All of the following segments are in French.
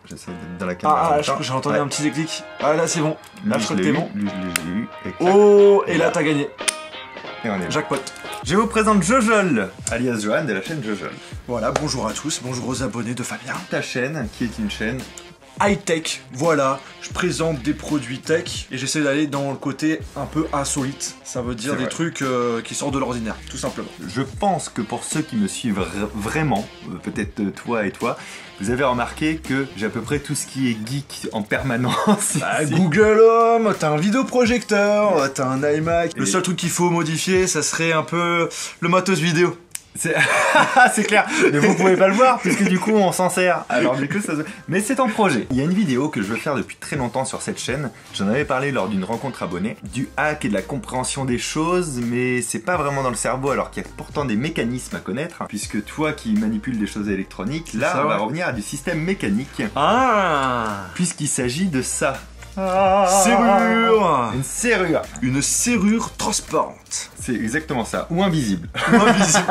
j'essaie d'être dans la caméra. Ah, j'ai entendu un petit déclic. Ah là c'est bon. Là je crois que t'es bon. Lui, je l'ai eu. Oh, et là t'as gagné. Et on est Jackpot. Je vous présente Jojol, alias Johan de la chaîne Jojol. Voilà, bonjour à tous, bonjour aux abonnés de Fabien. Ta chaîne, qui est une chaîne high-tech, voilà, je présente des produits tech et j'essaie d'aller dans le côté un peu insolite. Ça veut dire des trucs qui sortent de l'ordinaire, tout simplement. Je pense que pour ceux qui me suivent vraiment, peut-être toi et toi, vous avez remarqué que j'ai à peu près tout ce qui est geek en permanence. Bah, Google Home, t'as un vidéoprojecteur, t'as un iMac. Le seul truc qu'il faut modifier, ça serait un peu le matos vidéo. C'est clair, mais vous pouvez pas le voir puisque du coup on s'en sert. Alors du coup ça se... Mais c'est en projet. Il y a une vidéo que je veux faire depuis très longtemps sur cette chaîne. J'en avais parlé lors d'une rencontre abonnée. Du hack et de la compréhension des choses, mais c'est pas vraiment dans le cerveau alors qu'il y a pourtant des mécanismes à connaître. Puisque toi qui manipules des choses électroniques, là on va revenir à du système mécanique. Ah, puisqu'il s'agit de ça. Serrure. Une serrure. Une serrure transparente. C'est exactement ça. Ou invisible. Ou invisible.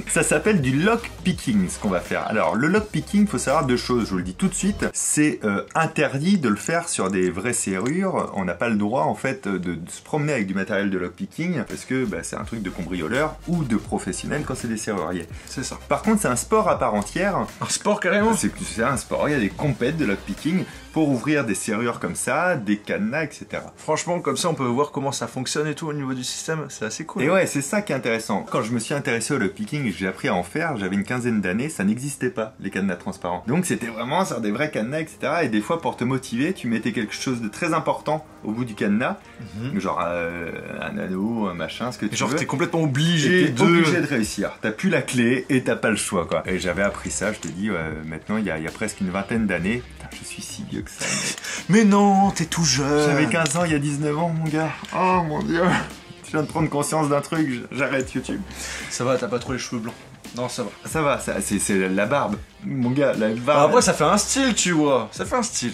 Ça s'appelle du lockpicking, ce qu'on va faire. Alors, le lockpicking, il faut savoir deux choses, je vous le dis tout de suite. C'est interdit de le faire sur des vraies serrures. On n'a pas le droit, en fait, de se promener avec du matériel de lockpicking parce que bah, c'est un truc de cambrioleur ou de professionnel quand c'est des serruriers. C'est ça. Par contre, c'est un sport à part entière. Un sport, carrément. C'est un sport. Il y a des compètes de lockpicking pour ouvrir des serrures comme ça, des cadenas, etc. Franchement, comme ça, on peut voir comment ça fonctionne et tout au niveau du système. C'est assez cool. Et ouais, c'est ça qui est intéressant. Quand je me suis intéressé au lockpicking et que j'ai appris à en faire, j'avais une quinzaine d'années, ça n'existait pas, les cadenas transparents. Donc c'était vraiment sur des vrais cadenas, etc. Et des fois, pour te motiver, tu mettais quelque chose de très important au bout du cadenas, genre un anneau, un machin, ce que tu veux. Genre t'es complètement obligé de réussir. T'as plus la clé et t'as pas le choix, quoi. Et j'avais appris ça, je te dis, maintenant, il y a presque une vingtaine d'années. Je suis si vieux que ça. Mais non, t'es tout jeune. J'avais 15 ans, il y a 19 ans, mon gars. Oh mon dieu. Je viens de prendre conscience d'un truc, j'arrête YouTube. Ça va, t'as pas trop les cheveux blancs. Non, ça va. Ça va, c'est la barbe. Mon gars, la barbe. Alors après, ça fait un style, tu vois. Ça fait un style.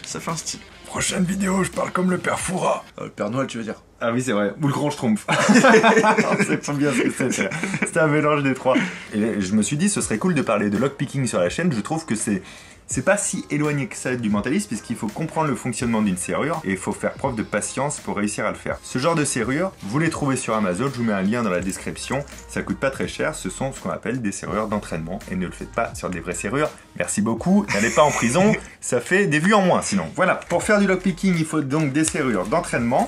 Prochaine vidéo, je parle comme le père Foura. Le Père Noël, tu veux dire. Ah oui, c'est vrai. Ou le grand Schtroumpf. C'est pas bien ce que c'est. C'était un mélange des trois. Et je me suis dit, ce serait cool de parler de lockpicking sur la chaîne. Je trouve que c'est pas si éloigné que ça du mentalisme puisqu'il faut comprendre le fonctionnement d'une serrure et il faut faire preuve de patience pour réussir à le faire. Ce genre de serrure, vous les trouvez sur Amazon, je vous mets un lien dans la description, ça coûte pas très cher, ce sont ce qu'on appelle des serrures d'entraînement et ne le faites pas sur des vraies serrures. Merci beaucoup, n'allez pas en prison, ça fait des vues en moins sinon. Voilà, pour faire du lockpicking, il faut donc des serrures d'entraînement.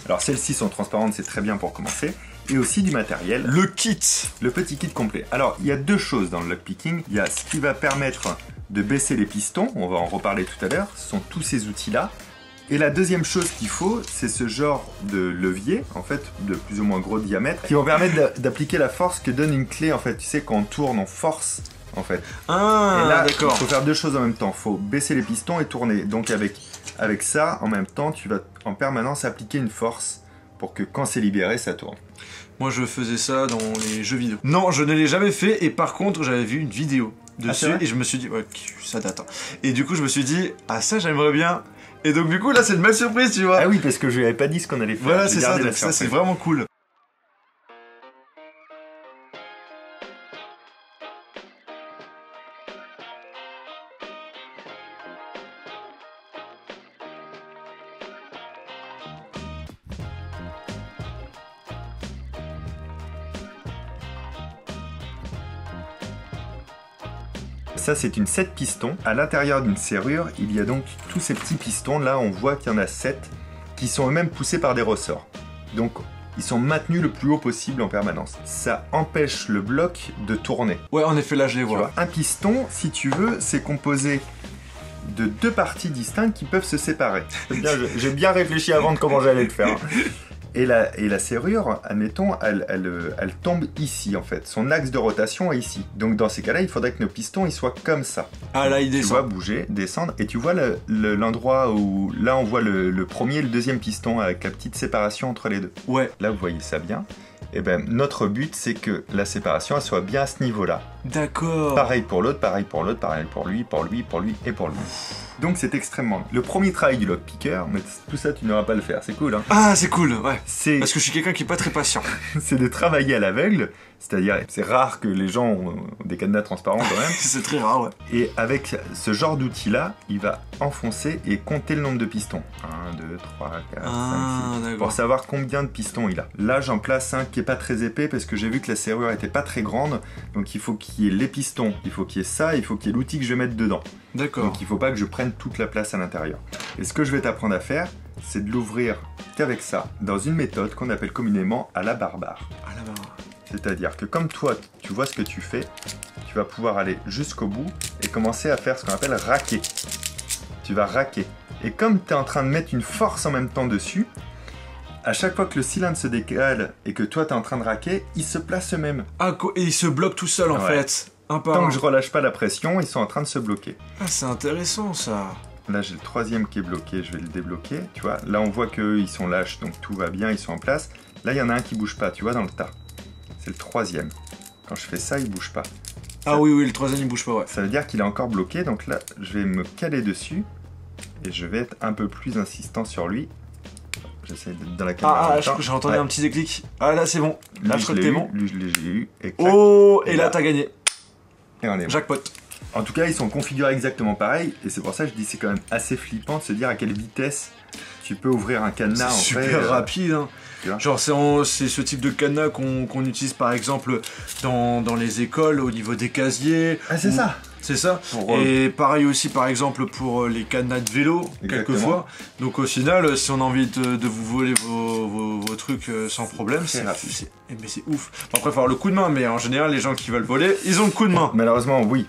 Alors celles-ci sont transparentes, c'est très bien pour commencer. Et aussi du matériel. Le kit. Le petit kit complet. Alors, il y a deux choses dans le lockpicking. Il y a ce qui va permettre de baisser les pistons, on va en reparler tout à l'heure, ce sont tous ces outils-là. Et la deuxième chose qu'il faut, c'est ce genre de levier, en fait, de plus ou moins gros diamètre, qui vont permettre d'appliquer la force que donne une clé, en fait. Tu sais, quand on tourne, on force, en fait. Ah, et là, d'accord. Il faut faire deux choses en même temps. Il faut baisser les pistons et tourner. Donc avec ça, en même temps, tu vas en permanence appliquer une force pour que quand c'est libéré, ça tourne. Moi, je faisais ça dans les jeux vidéo. Non, je ne l'ai jamais fait et par contre, j'avais vu une vidéo dessus et je me suis dit, ouais, ça date. Hein. Et du coup, je me suis dit, ah ça, j'aimerais bien. Et donc, du coup, là, c'est une belle surprise, tu vois. Ah oui, parce que je lui avais pas dit ce qu'on allait faire. Voilà, c'est ça, ça c'est vraiment cool. Ça, c'est une 7 pistons. À l'intérieur d'une serrure, il y a donc tous ces petits pistons. Là, on voit qu'il y en a 7 qui sont eux-mêmes poussés par des ressorts. Donc, ils sont maintenus le plus haut possible en permanence. Ça empêche le bloc de tourner. Ouais, en effet, là, je les vois. Un piston, si tu veux, c'est composé de deux parties distinctes qui peuvent se séparer. J'ai bien réfléchi avant de comment j'allais le faire. Et la serrure, admettons, elle tombe ici en fait. Son axe de rotation est ici. Donc dans ces cas-là, il faudrait que nos pistons ils soient comme ça. Ah là, il descend. Tu vois bouger, descendre, et tu vois l'endroit où là on voit le premier et le deuxième piston avec la petite séparation entre les deux. Ouais. Là vous voyez ça bien. Et ben notre but c'est que la séparation elle soit bien à ce niveau-là. D'accord. Pareil pour l'autre, pareil pour l'autre, pareil pour lui, pour lui, pour lui et pour lui. Donc c'est extrêmement... Le premier travail du lockpicker, mais tout ça tu n'auras pas à le faire, c'est cool hein. Ah c'est cool, ouais. Parce que je suis quelqu'un qui est pas très patient. C'est de travailler à l'aveugle C'est-à-dire, c'est rare que les gens ont des cadenas transparents quand même. C'est très rare, ouais. Et avec ce genre d'outil-là, il va enfoncer et compter le nombre de pistons. 1, 2, 3, 4, 5, 6. Pour savoir combien de pistons il a. Là, j'en place un qui est pas très épais parce que j'ai vu que la serrure était pas très grande. Donc il faut qu'il y ait les pistons, il faut qu'il y ait ça, il faut qu'il y ait l'outil que je vais mettre dedans. D'accord. Donc il faut pas que je prenne toute la place à l'intérieur. Et ce que je vais t'apprendre à faire, c'est de l'ouvrir qu'avec ça, dans une méthode qu'on appelle communément à la barbare. À la barbare. C'est-à-dire que comme toi, tu vois ce que tu fais, tu vas pouvoir aller jusqu'au bout et commencer à faire ce qu'on appelle raquer. Tu vas raquer. Et comme tu es en train de mettre une force en même temps dessus, à chaque fois que le cylindre se décale et que toi tu es en train de raquer, ils se placent eux-mêmes. Ah, et ils se bloquent tout seuls en fait. Un par Tant un. que je relâche pas la pression, ils sont en train de se bloquer. Ah, c'est intéressant ça. Là j'ai le troisième qui est bloqué, je vais le débloquer, tu vois. Là on voit qu'eux ils sont lâches, donc tout va bien, ils sont en place. Là il y en a un qui bouge pas, tu vois, dans le tas. C'est le troisième. Quand je fais ça, il bouge pas. Ah oui, oui, le troisième il bouge pas, ouais. Ça veut dire qu'il est encore bloqué, donc là, je vais me caler dessus et je vais être un peu plus insistant sur lui. J'essaie d'être dans la caméra. J'ai entendu un petit déclic. Ah là, c'est bon. Là, je crois que t'es bon. Lui, je l'ai eu. Et oh, et là, t'as gagné. Et on est bon. Jackpot. En tout cas, ils sont configurés exactement pareil, et c'est pour ça que je dis c'est quand même assez flippant de se dire à quelle vitesse tu peux ouvrir un cadenas. C'est super rapide, hein. Genre c'est ce type de cadenas qu'on utilise par exemple dans les écoles au niveau des casiers. Ah c'est ça. C'est ça. Et pareil aussi par exemple pour les cadenas de vélo, quelquefois. Donc au final, si on a envie de vous voler vos trucs sans problème, mais c'est ouf. Bon, après, il faut avoir le coup de main, mais en général, les gens qui veulent voler, ils ont le coup de main. Malheureusement, oui.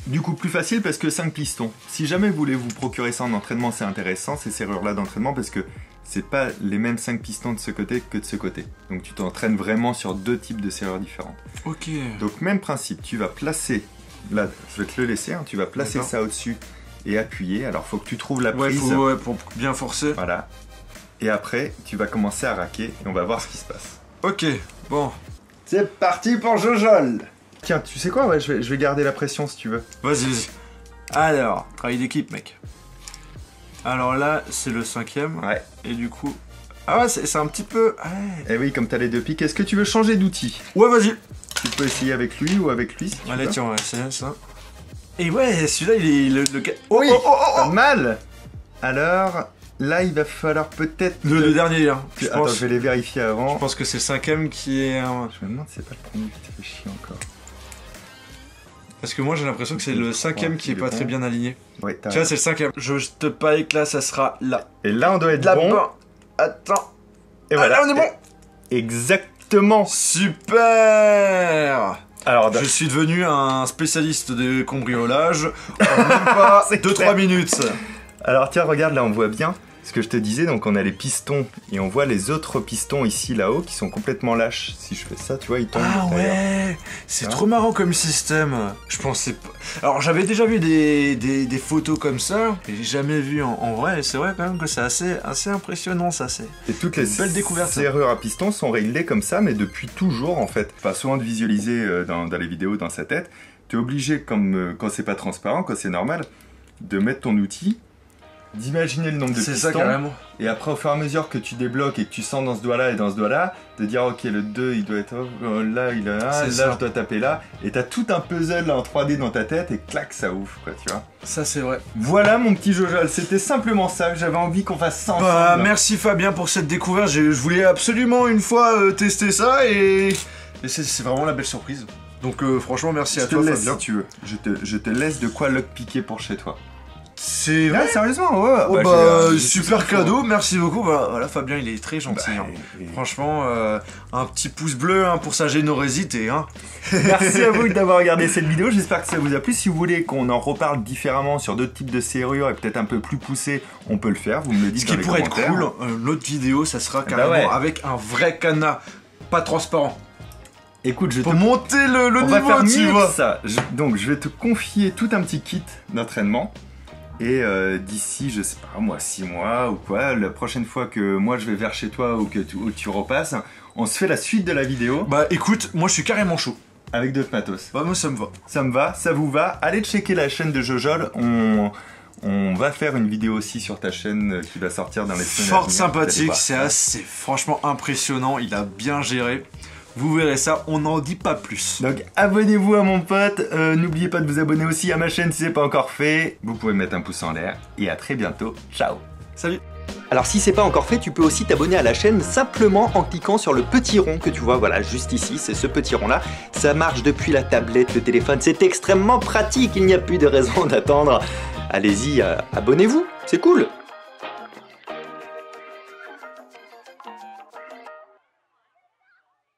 Du coup, plus facile parce que 5 pistons. Si jamais vous voulez vous procurer ça en entraînement, c'est intéressant, ces serrures-là d'entraînement, parce que c'est pas les mêmes 5 pistons de ce côté que de ce côté. Donc tu t'entraînes vraiment sur deux types de serrures différentes. Ok. Donc même principe, tu vas placer, là je vais te le laisser, hein, tu vas placer ça au-dessus et appuyer. Alors faut que tu trouves la prise. Pour bien forcer. Voilà. Et après, tu vas commencer à raquer et on va voir ce qui se passe. Ok, bon. C'est parti pour Jojol. Tiens, tu sais quoi, ouais, je vais garder la pression si tu veux. Vas-y. Alors, travail d'équipe, mec. Alors là, c'est le 5ème. Ouais. Et du coup... Ah ouais, c'est un petit peu... Ouais. Eh oui, comme t'as les deux pics, est-ce que tu veux changer d'outil? Ouais, vas-y. Tu peux essayer avec lui ou avec lui si tu Allez, veux. tiens, on va essayer ça. Et ouais, celui-là, il est... Oui, pas mal. Alors, là, il va falloir peut-être... Le dernier, hein. Attends, je vais les vérifier avant. Je pense que c'est le 5ème qui est... Je me demande si c'est pas le premier qui te fait chier encore. Parce que moi j'ai l'impression que c'est le 5ème qui est pas très bien aligné. Ouais, tu vois, c'est le 5ème. Je te parie que là, ça sera là. Et là, on doit être bon. Attends. Et voilà. Là, on est bon. Exactement. Super. Alors, je suis devenu un spécialiste de cambriolage en même pas 2-3 minutes. Alors tiens, regarde, là on voit bien ce que je te disais, donc on a les pistons et on voit les autres pistons ici, là-haut, qui sont complètement lâches. Si je fais ça, tu vois, ils tombent. Ah ouais, c'est trop marrant comme système. Je pensais pas... Alors j'avais déjà vu des photos comme ça, mais j'ai jamais vu en vrai, et c'est vrai quand même que c'est assez impressionnant ça, c'est... Et toutes les belles découvertes. Serrures à pistons sont réglées comme ça, mais depuis toujours en fait. Enfin, souvent de visualiser dans les vidéos dans sa tête, tu es obligé, comme quand c'est pas transparent, quand c'est normal, de mettre ton outil, d'imaginer le nombre de pistons, ça, carrément. Et après au fur et à mesure que tu débloques et que tu sens dans ce doigt là et dans ce doigt là, de dire ok le 2 il doit être là, il est là, je dois taper là, et t'as tout un puzzle en 3D dans ta tête et clac ça ouvre quoi, tu vois. Ça c'est vrai. Voilà mon petit Jojol, c'était simplement ça que j'avais envie qu'on fasse ça ensemble. Bah merci Fabien pour cette découverte, je voulais absolument une fois tester ça et c'est vraiment la belle surprise. Donc franchement merci à toi Fabien. Si tu veux, je te laisse de quoi lockpicker pour chez toi. C'est vrai. Sérieusement, ouais. Oh super cadeau, merci beaucoup. Voilà, Fabien, il est très gentil. Franchement, un petit pouce bleu pour sa générosité. Merci à vous d'avoir regardé cette vidéo. J'espère que ça vous a plu. Si vous voulez qu'on en reparle différemment sur d'autres types de serrures et peut-être un peu plus poussé, on peut le faire. Vous me le dites dans les commentaires. Ce qui pourrait être cool, l'autre vidéo, ça sera carrément avec un vrai cadenas, pas transparent. Écoute, pour monter le niveau, faire tu vois. Ça. Donc, je vais te confier tout un petit kit d'entraînement. Et d'ici, je sais pas moi, 6 mois ou quoi, la prochaine fois que moi je vais vers chez toi ou que tu repasses, on se fait la suite de la vidéo. Bah écoute, moi je suis carrément chaud. Avec d'autres matos. Bah moi ça me va. Ça me va, ça vous va. Allez checker la chaîne de Jojol, on va faire une vidéo aussi sur ta chaîne qui va sortir dans les semaines à venir. Fort sympathique, c'est franchement impressionnant, il a bien géré. Vous verrez ça, on n'en dit pas plus. Donc abonnez-vous à mon pote, n'oubliez pas de vous abonner aussi à ma chaîne si c'est pas encore fait. Vous pouvez mettre un pouce en l'air et à très bientôt. Ciao. Salut. Alors si c'est pas encore fait, tu peux aussi t'abonner à la chaîne simplement en cliquant sur le petit rond que tu vois, voilà, juste ici, c'est ce petit rond là. Ça marche depuis la tablette, le téléphone, c'est extrêmement pratique, il n'y a plus de raison d'attendre. Allez-y, abonnez-vous, c'est cool.